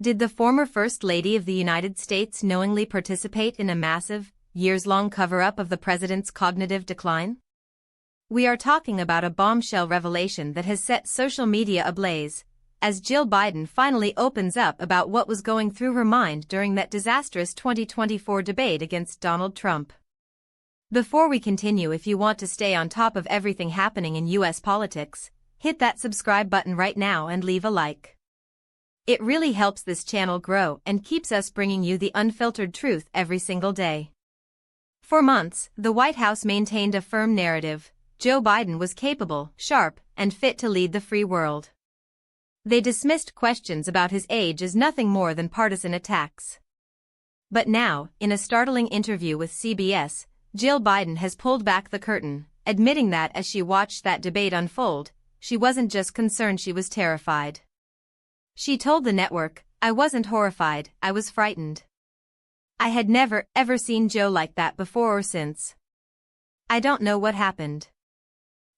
Did the former First Lady of the United States knowingly participate in a massive, years-long cover-up of the president's cognitive decline? We are talking about a bombshell revelation that has set social media ablaze, as Jill Biden finally opens up about what was going through her mind during that disastrous 2024 debate against Donald Trump. Before we continue, if you want to stay on top of everything happening in US politics, hit that subscribe button right now and leave a like. It really helps this channel grow and keeps us bringing you the unfiltered truth every single day. For months, the White House maintained a firm narrative: Joe Biden was capable, sharp, and fit to lead the free world. They dismissed questions about his age as nothing more than partisan attacks. But now, in a startling interview with CBS, Jill Biden has pulled back the curtain, admitting that as she watched that debate unfold, she wasn't just concerned, she was terrified. She told the network, "I wasn't horrified, I was frightened. I had never, ever seen Joe like that before or since. I don't know what happened.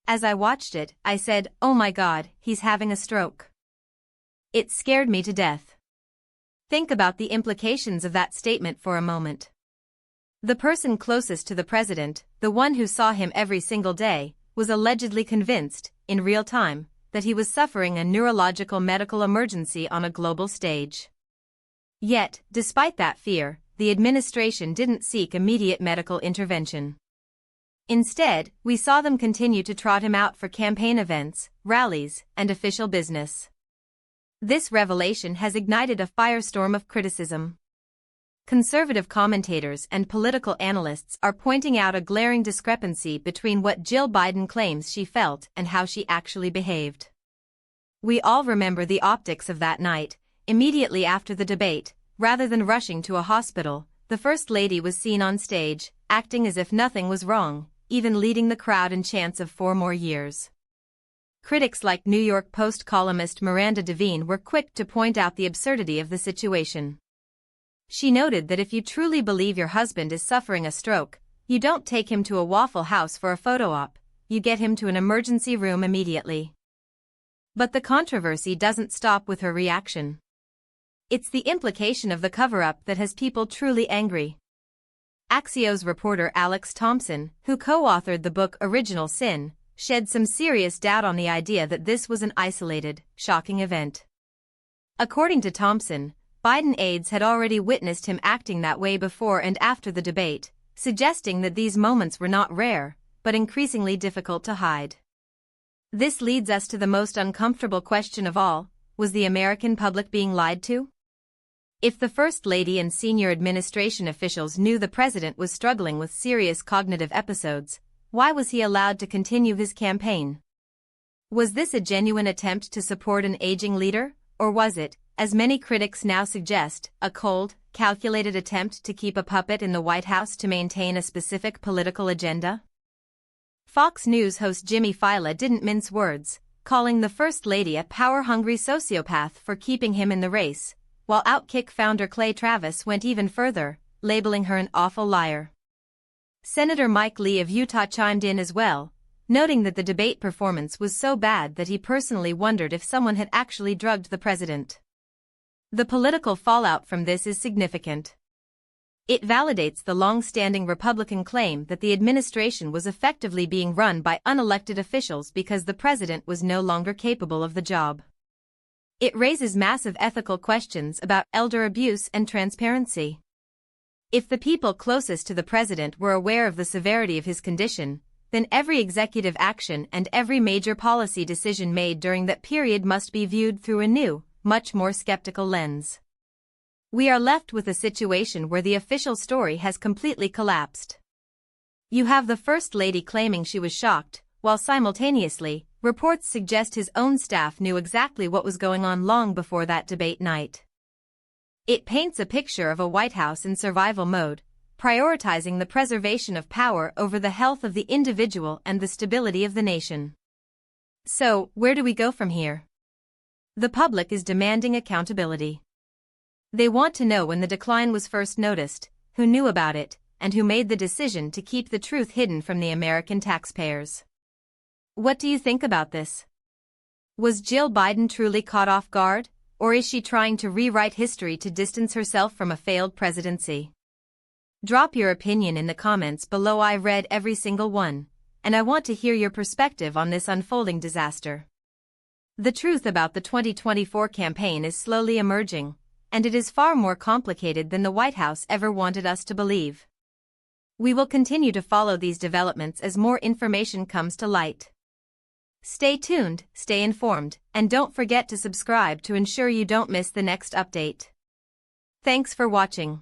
As I watched it, I said, oh my God, he's having a stroke. It scared me to death." Think about the implications of that statement for a moment. The person closest to the president, the one who saw him every single day, was allegedly convinced, in real time, that he was suffering a neurological medical emergency on a global stage. Yet, despite that fear, the administration didn't seek immediate medical intervention. Instead, we saw them continue to trot him out for campaign events, rallies, and official business. This revelation has ignited a firestorm of criticism. Conservative commentators and political analysts are pointing out a glaring discrepancy between what Jill Biden claims she felt and how she actually behaved. We all remember the optics of that night. Immediately after the debate, rather than rushing to a hospital, the First Lady was seen on stage, acting as if nothing was wrong, even leading the crowd in chants of 4 more years. Critics like New York Post columnist Miranda Devine were quick to point out the absurdity of the situation. She noted that if you truly believe your husband is suffering a stroke, you don't take him to a Waffle House for a photo op, you get him to an emergency room immediately. But the controversy doesn't stop with her reaction. It's the implication of the cover-up that has people truly angry. Axios reporter Alex Thompson, who co-authored the book Original Sin, shed some serious doubt on the idea that this was an isolated, shocking event. According to Thompson, Biden aides had already witnessed him acting that way before and after the debate, suggesting that these moments were not rare, but increasingly difficult to hide. This leads us to the most uncomfortable question of all: was the American public being lied to? If the First Lady and senior administration officials knew the president was struggling with serious cognitive episodes, why was he allowed to continue his campaign? Was this a genuine attempt to support an aging leader, or was it, as many critics now suggest, a cold, calculated attempt to keep a puppet in the White House to maintain a specific political agenda? Fox News host Jimmy Fallon didn't mince words, calling the First Lady a power-hungry sociopath for keeping him in the race, while Outkick founder Clay Travis went even further, labeling her an awful liar. Senator Mike Lee of Utah chimed in as well, noting that the debate performance was so bad that he personally wondered if someone had actually drugged the president. The political fallout from this is significant. It validates the long-standing Republican claim that the administration was effectively being run by unelected officials because the president was no longer capable of the job. It raises massive ethical questions about elder abuse and transparency. If the people closest to the president were aware of the severity of his condition, then every executive action and every major policy decision made during that period must be viewed through a new, much more skeptical lens. We are left with a situation where the official story has completely collapsed. You have the First Lady claiming she was shocked, while simultaneously, reports suggest his own staff knew exactly what was going on long before that debate night. It paints a picture of a White House in survival mode, prioritizing the preservation of power over the health of the individual and the stability of the nation. So, where do we go from here? The public is demanding accountability. They want to know when the decline was first noticed, who knew about it, and who made the decision to keep the truth hidden from the American taxpayers. What do you think about this? Was Jill Biden truly caught off guard, or is she trying to rewrite history to distance herself from a failed presidency? Drop your opinion in the comments below. I read every single one, and I want to hear your perspective on this unfolding disaster. The truth about the 2024 campaign is slowly emerging, and it is far more complicated than the White House ever wanted us to believe. We will continue to follow these developments as more information comes to light. Stay tuned, stay informed, and don't forget to subscribe to ensure you don't miss the next update. Thanks for watching.